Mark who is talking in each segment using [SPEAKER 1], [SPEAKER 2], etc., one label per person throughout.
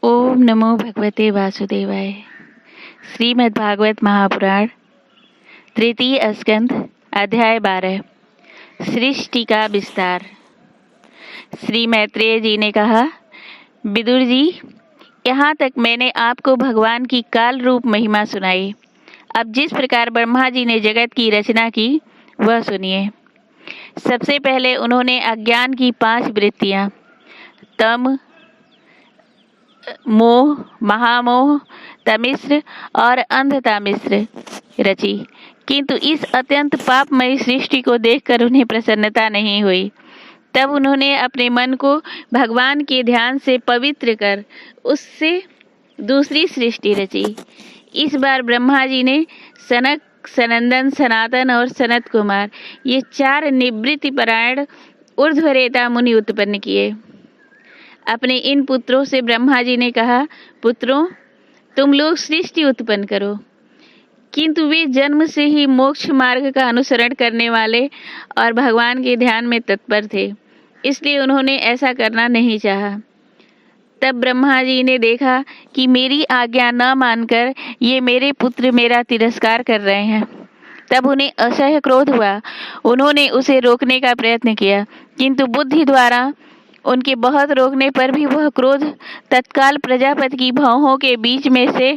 [SPEAKER 1] ओम नमो भगवते वासुदेवाय। श्रीमद्भागवत महापुराण तृतीय स्कंध अध्याय 12 सृष्टि का विस्तार। श्री मैत्रेय जी ने कहा, विदुर जी, यहाँ तक मैंने आपको भगवान की काल रूप महिमा सुनाई। अब जिस प्रकार ब्रह्मा जी ने जगत की रचना की वह सुनिए। सबसे पहले उन्होंने अज्ञान की 5 वृत्तियाँ तम, मोह, महामोह, तमिश्र और अंधतामिश्र रची, किंतु इस अत्यंत पापमयी सृष्टि को देखकर उन्हें प्रसन्नता नहीं हुई। तब उन्होंने अपने मन को भगवान के ध्यान से पवित्र कर उससे दूसरी सृष्टि रची। इस बार ब्रह्मा जी ने सनक, सनंदन, सनातन और सनत कुमार ये 4 निवृत्ति परायण ऊर्ध्वरेता मुनि उत्पन्न किए। अपने इन पुत्रों से ब्रह्मा जी ने कहा, पुत्रों, तुम लोग सृष्टि उत्पन्न करो। किंतु वे जन्म से ही मोक्ष मार्ग का अनुसरण करने वाले और भगवान के ध्यान में तत्पर थे, इसलिए उन्होंने ऐसा करना नहीं चाहा। तब ब्रह्मा जी ने देखा कि मेरी आज्ञा न मानकर ये मेरे पुत्र मेरा तिरस्कार कर रहे हैं। तब उन्हें असह्य क्रोध हुआ। उन्होंने उसे रोकने का प्रयत्न किया, किंतु बुद्धि द्वारा उनके बहुत रोकने पर भी वह क्रोध तत्काल प्रजापति की भौहों के बीच में से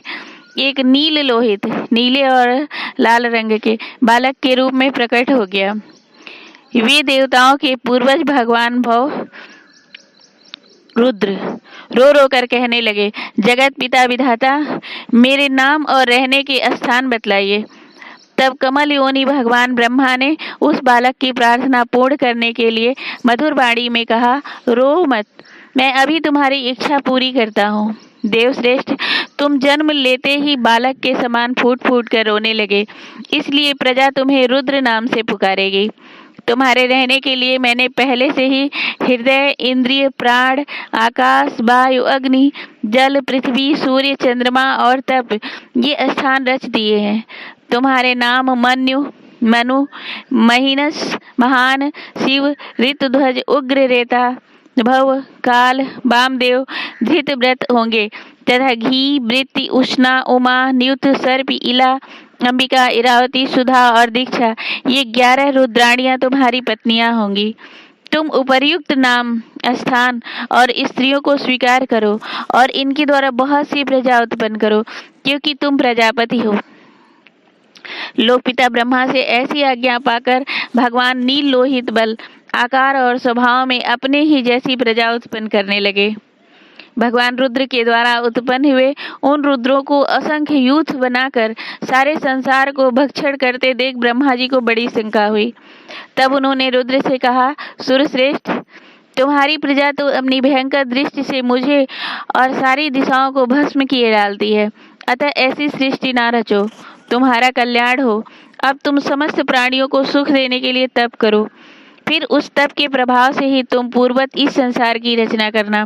[SPEAKER 1] एक नील लोहित, नीले और लाल रंग के बालक के रूप में प्रकट हो गया। वे देवताओं के पूर्वज भगवान भव रुद्र रो रो कर कहने लगे, जगत पिता विधाता, मेरे नाम और रहने के स्थान बतलाइए। तब कमल योनि भगवान ब्रह्मा ने उस बालक की प्रार्थना पूर्ण करने के लिए मधुर वाणी में कहा, रो मत, मैं अभी तुम्हारी इच्छा पूरी करता हूँ। देवश्रेष्ठ, तुम जन्म लेते ही बालक के समान फूट फूट कर रोने लगे, इसलिए प्रजा तुम्हें रुद्र नाम से पुकारेगी। तुम्हारे रहने के लिए मैंने पहले से ही हृदय, इंद्रिय, प्राण, आकाश, वायु, अग्नि, जल, पृथ्वी, सूर्य, चंद्रमा और तप ये स्थान रच दिए हैं। तुम्हारे नाम मन्यु, मनु, महीनस, महान, शिव, ऋतुध्वज, उग्र रेता, भव, काल, वामदेव, धृतव्रत होंगे तथा घी, वृत्ति, उष्णा, उमा, नियुत, सर्प, इला, अंबिका, इरावती, सुधा और दीक्षा ये 11 रुद्राणियां तुम्हारी पत्नियां होंगी। तुम उपर्युक्त नाम, स्थान और स्त्रियों को स्वीकार करो और इनके द्वारा बहुत सी प्रजा उत्पन्न करो, क्योंकि तुम प्रजापति हो। लोक पिता ब्रह्मा से ऐसी आज्ञा पाकर भगवान नील लोहित बल, आकार और स्वभाव में अपने ही जैसी प्रजा उत्पन्न करने लगे। भगवान रुद्र के द्वारा उत्पन्न हुए उन रुद्रों को असंख्य यूथ बनाकर सारे संसार को भक्षण करते देख ब्रह्मा जी को बड़ी शंका हुई। तब उन्होंने रुद्र से कहा, सुरश्रेष्ठ, तुम्हारी प्रजा तो अपनी भयंकर दृष्टि से मुझे और सारी दिशाओं को भस्म किए डालती है, अतः ऐसी सृष्टि ना रचो, तुम्हारा कल्याण हो। अब तुम समस्त प्राणियों को सुख देने के लिए तप करो, फिर उस तप के प्रभाव से ही तुम पूर्वत इस संसार की रचना करना।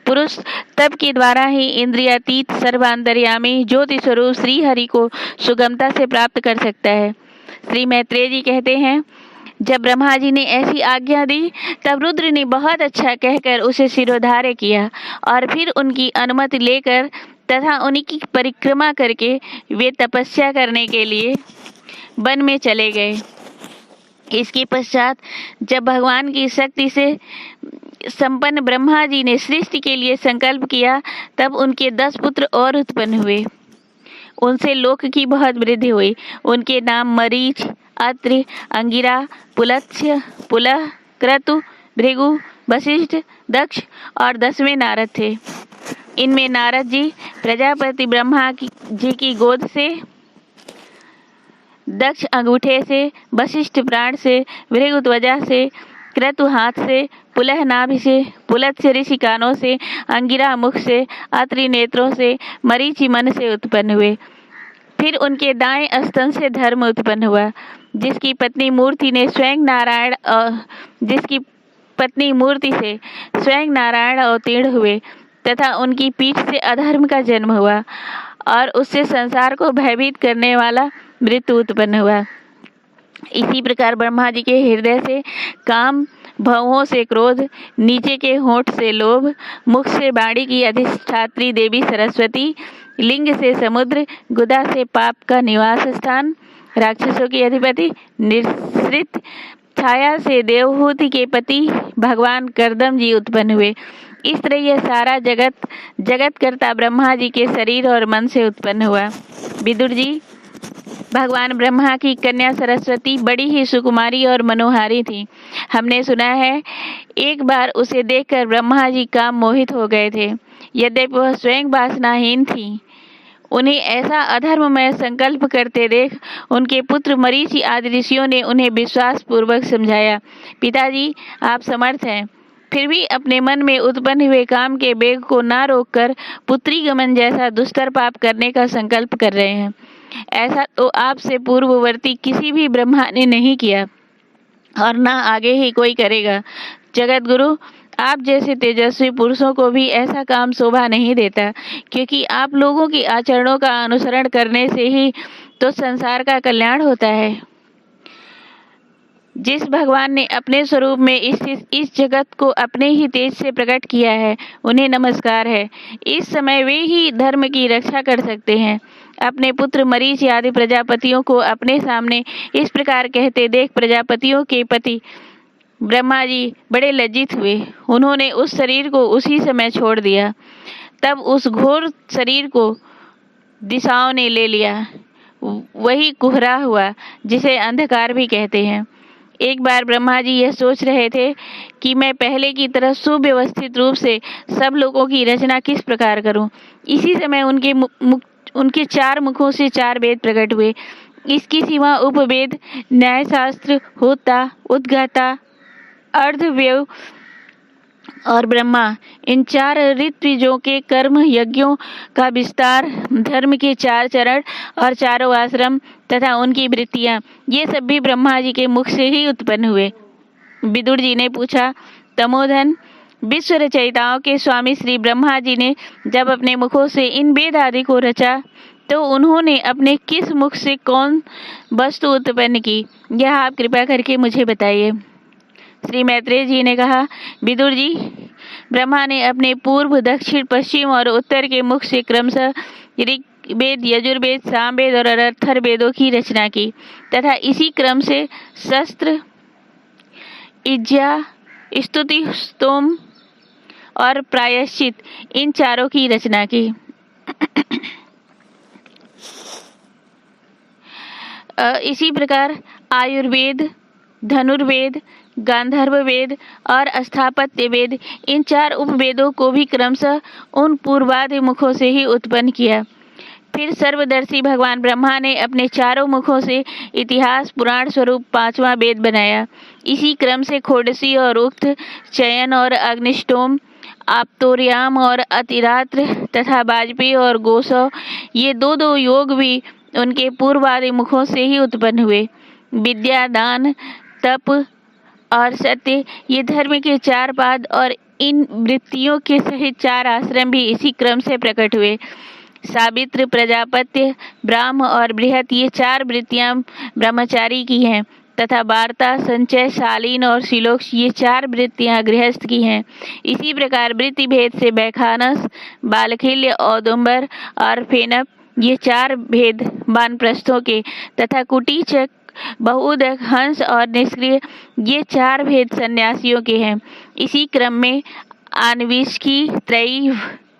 [SPEAKER 1] पुरुष तप के द्वारा ही इंद्रियातीत, सर्वांतर्यामी, ज्योति स्वरूप श्री हरि को सुगमता से प्राप्त कर सकता है। श्री मैत्रेय जी कहते हैं, जब ब्रह्मा जी ने ऐसी आज्ञा दी तब रुद्र ने बहुत अच्छा कहकर उसे शिरोधार्य किया और फिर उनकी अनुमति लेकर तथा उन्हीं की परिक्रमा करके वे तपस्या करने के लिए वन में चले गए। इसके पश्चात जब भगवान की शक्ति से संपन्न ब्रह्मा जी ने सृष्टि के लिए संकल्प किया, तब उनके 10 पुत्र और उत्पन्न हुए। उनसे लोक की बहुत वृद्धि हुई। उनके नाम मरीच, अत्रि, अंगिरा, पुलत्स्य, पुलह, क्रतु, भृगु, वशिष्ठ, दक्ष और 10वें नारद थे। इनमें नारद जी प्रजापति ब्रह्मा जी की गोद से, दक्ष अंगूठे से, वशिष्ठ प्राण से, भृगु त्वचा से, क्रतु हाथ से, पुलह नाभि से, पुलत्स्य ऋषि कानों से, अंगिरा मुख से, अत्रि नेत्रों से, मरीचि मन से उत्पन्न हुए। फिर उनके दाएं स्तन से धर्म उत्पन्न हुआ, जिसकी पत्नी मूर्ति से स्वयं नारायण अवतीर्ण हुए, तथा उनकी पीठ से अधर्म का जन्म हुआ और उससे संसार को भयभीत करने वाला मृत्यु उत्पन्न हुआ। इसी प्रकार ब्रह्मा जी के हृदय से काम, भौहों से क्रोध, नीचे के होंठ से लोभ, मुख से वाणी की अधिष्ठात्री देवी सरस्वती, लिंग से समुद्र, गुदा से पाप का निवास स्थान, राक्षसों की अधिपति निःसृत, छाया से देवहूति के पति भगवान कर्दम जी उत्पन्न हुए। इस तरह यह सारा जगत कर्ता ब्रह्मा जी के शरीर और मन से उत्पन्न हुआ। विदुर जी, भगवान ब्रह्मा की कन्या सरस्वती बड़ी ही सुकुमारी और मनोहारी थी। हमने सुना है एक बार उसे देखकर ब्रह्मा जी काम मोहित हो गए थे। यद्यपि वह स्वयं वासनाहीन थी, उन्हें ऐसा अधर्ममय संकल्प करते देख उनके पुत्र मरीचि आदि ऋषियों ने उन्हें विश्वास पूर्वक समझाया, पिताजी आप समर्थ हैं, फिर भी अपने मन में उत्पन्न हुए काम के वेग को ना रोककर पुत्री गमन जैसा दुस्तर पाप करने का संकल्प कर रहे हैं। ऐसा तो आपसे पूर्ववर्ती किसी भी ब्रह्मा ने नहीं किया और ना आगे ही कोई करेगा। जगत गुरु, आप जैसे तेजस्वी पुरुषों को भी ऐसा काम शोभा नहीं देता, क्योंकि आप लोगों की आचरणों का अनुसरण करने से ही तो संसार का कल्याण होता है। जिस भगवान ने अपने स्वरूप में इस जगत को अपने ही तेज से प्रकट किया है, उन्हें नमस्कार है। इस समय वे ही धर्म की रक्षा कर सकते हैं। अपने पुत्र मरीचि आदि प्रजापतियों को अपने सामने इस प्रकार कहते देख प्रजापतियों के पति ब्रह्मा जी बड़े लज्जित हुए। उन्होंने उस शरीर को उसी समय छोड़ दिया। तब उस घोर शरीर को दिशाओं ने ले लिया। वही कुहरा हुआ, जिसे अंधकार भी कहते हैं। एक बार ब्रह्मा जी यह सोच रहे थे कि मैं पहले की तरह सुव्यवस्थित रूप से सब लोगों की रचना किस प्रकार करूं। इसी समय उनके 4 मुखों से 4 वेद प्रकट हुए। इसकी सीमा उपवेद, न्यायशास्त्र, होता, उद्गाता, अर्धव्यव और ब्रह्मा, इन 4 ऋत्विजों के कर्म यज्ञों का विस्तार, धर्म के 4 चरण और 4 आश्रम तथा उनकी वृत्तियां, ये सब भी ब्रह्मा जी के मुख से ही उत्पन्न हुए। विदुर जी ने पूछा, तमोधन, विश्व रचयिताओं के स्वामी श्री ब्रह्मा जी ने जब अपने मुखों से इन वेद आदि को रचा, तो उन्होंने अपने किस मुख से कौन वस्तु उत्पन्न की, यह आप कृपा करके मुझे बताइए। श्री मैत्रेय जी ने कहा, विदुर जी, ब्रह्मा ने अपने पूर्व, दक्षिण, पश्चिम और उत्तर के मुख से क्रमशः ऋग्वेद, यजुर्वेद, सामवेद और अथर्ववेदों की रचना की तथा इसी क्रम से शस्त्र, इज्जा, स्तुति, स्तोम और प्रायश्चित, इन 4 की रचना की। इसी प्रकार आयुर्वेद, धनुर्वेद, गांधर्व वेद और स्थापत्य वेद, इन 4 उपवेदों को भी क्रमशः उन पूर्वादि मुखों से ही उत्पन्न किया। फिर सर्वदर्शी भगवान ब्रह्मा ने अपने 4 मुखों से इतिहास पुराण स्वरूप 5वां वेद बनाया। इसी क्रम से खोडसी और उक्त, चयन और अग्निष्टोम, आप्तोर्याम और अतिरात्र तथा वाजपेयी और गोसव, ये 2 योग भी उनके पूर्वादि मुखों से ही उत्पन्न हुए। विद्या, दान, तप और सत्य, ये धर्म के 4 पाद और इन वृत्तियों के सहित 4 आश्रम भी इसी क्रम से प्रकट हुए। सावित्र, प्रजापत्य, ब्राह्म और बृहत, ये 4 वृत्तियां ब्रह्मचारी की हैं तथा वार्ता, संचय, शालीन और शिलोक्ष, ये 4 वृत्तियां गृहस्थ की हैं। इसी प्रकार वृत्ति भेद से बैखानस, बालखिल्य, औदुंबर और फेनप, ये 4 भेद वानप्रस्थों के तथा कुटीचक, बहुदक, हंस और निष्क्रिय, ये 4 भेद सन्यासियों के हैं। इसी क्रम में आन्विष्की, त्रयी,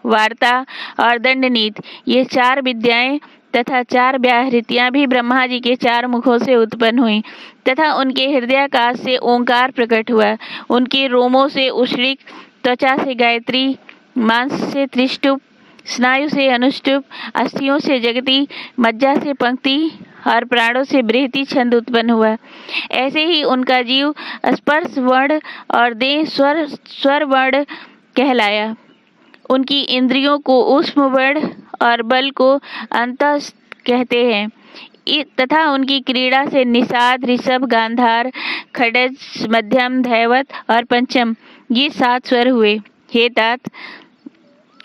[SPEAKER 1] वार्ता और दंडनीत, ये 4 विद्याएं तथा 4 व्याहृतियां भी ब्रह्मा जी के 4 मुखों से उत्पन्न हुई तथा उनके हृदयाकाश से ओंकार प्रकट हुआ। उनके रोमों से उष्णिक, त्वचा से गायत्री, मांस से त्रिष्टुप, स्नायु से अनुष्टुप, अस्थियों से जगती, मज्जा से पंक्ति और प्राणों से बृहति छंद उत्पन्न हुआ। ऐसे ही उनका जीव स्पर्श वर्ण और देह स्वर वर्ण कहलाया। उनकी इंद्रियों को ऊष्म वर्ण और बल को अंतस कहते हैं तथा उनकी क्रीड़ा से निषाद, ऋषभ, गांधार, खडज, मध्यम, धैवत और पंचम, ये 7 स्वर हुए। हे तात,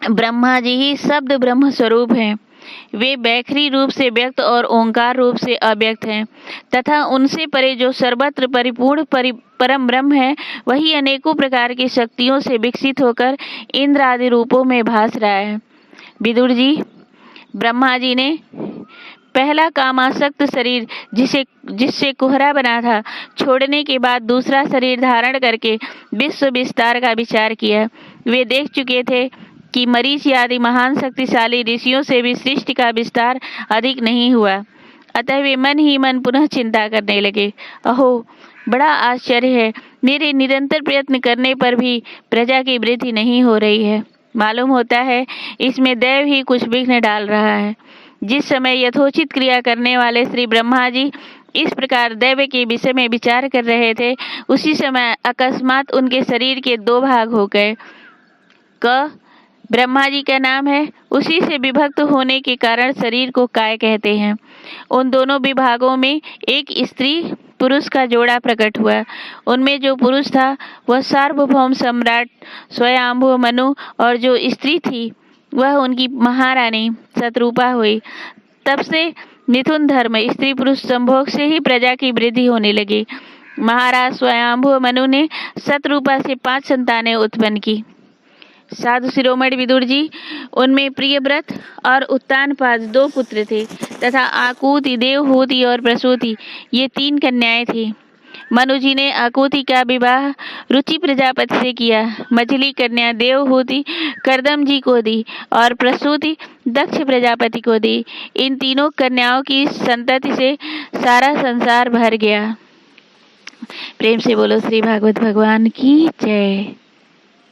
[SPEAKER 1] ब्रह्मा जी ही शब्द ब्रह्म स्वरूप हैं। वे बैखरी रूप से व्यक्त और ओंकार रूप से अव्यक्त हैं तथा उनसे परे जो सर्वत्र परिपूर्ण परम ब्रह्म है वही अनेकों प्रकार की शक्तियों से विकसित होकर इंद्र आदि रूपों में भास रहा है। विदुर जी, ब्रह्मा जी ने पहला कामासक्त शरीर जिससे कुहरा बना था छोड़ने के बाद दूसरा शरीर धारण करके विश्व विस्तार का विचार किया। वे देख चुके थे कि मरीचि आदि महान शक्तिशाली ऋषियों से भी सृष्टि का विस्तार अधिक नहीं हुआ। अतः वे मन ही मन पुनः चिंता करने लगे। अहो, बड़ा आश्चर्य है, मेरे निरंतर प्रयत्न करने पर भी प्रजा की वृद्धि नहीं हो रही है। मालूम होता है इसमें दैव ही कुछ विघ्न डाल रहा है। जिस समय यथोचित क्रिया करने वाले श्री ब्रह्मा जी इस प्रकार दैव के विषय में विचार कर रहे थे, उसी समय अकस्मात उनके शरीर के दो भाग हो गए। क ब्रह्मा जी का नाम है, उसी से विभक्त होने के कारण शरीर को काय कहते हैं। उन दोनों विभागों में एक स्त्री पुरुष का जोड़ा प्रकट हुआ। उनमें जो पुरुष था वह सार्वभौम सम्राट स्वयंभु मनु और जो स्त्री थी वह उनकी महारानी शतरूपा हुई। तब से मिथुन धर्म स्त्री पुरुष संभोग से ही प्रजा की वृद्धि होने लगी। महाराज स्वयंभु मनु ने शतरूपा से 5 संतानें उत्पन्न की। साधु शिरोमणि विदुर जी, उनमें प्रियव्रत और उत्तानपाद 2 पुत्र थे तथा आकुति, देवहूति और प्रसूति ये 3 कन्याएं थी। मनु जी ने आकुति का विवाह रुचि प्रजापति से किया। मझली कन्या देवहूति करदम जी को दी और प्रसूति दक्ष प्रजापति को दी। इन तीनों कन्याओं की संतति से सारा संसार भर गया। प्रेम से बोलो श्री भागवत भगवान की जय।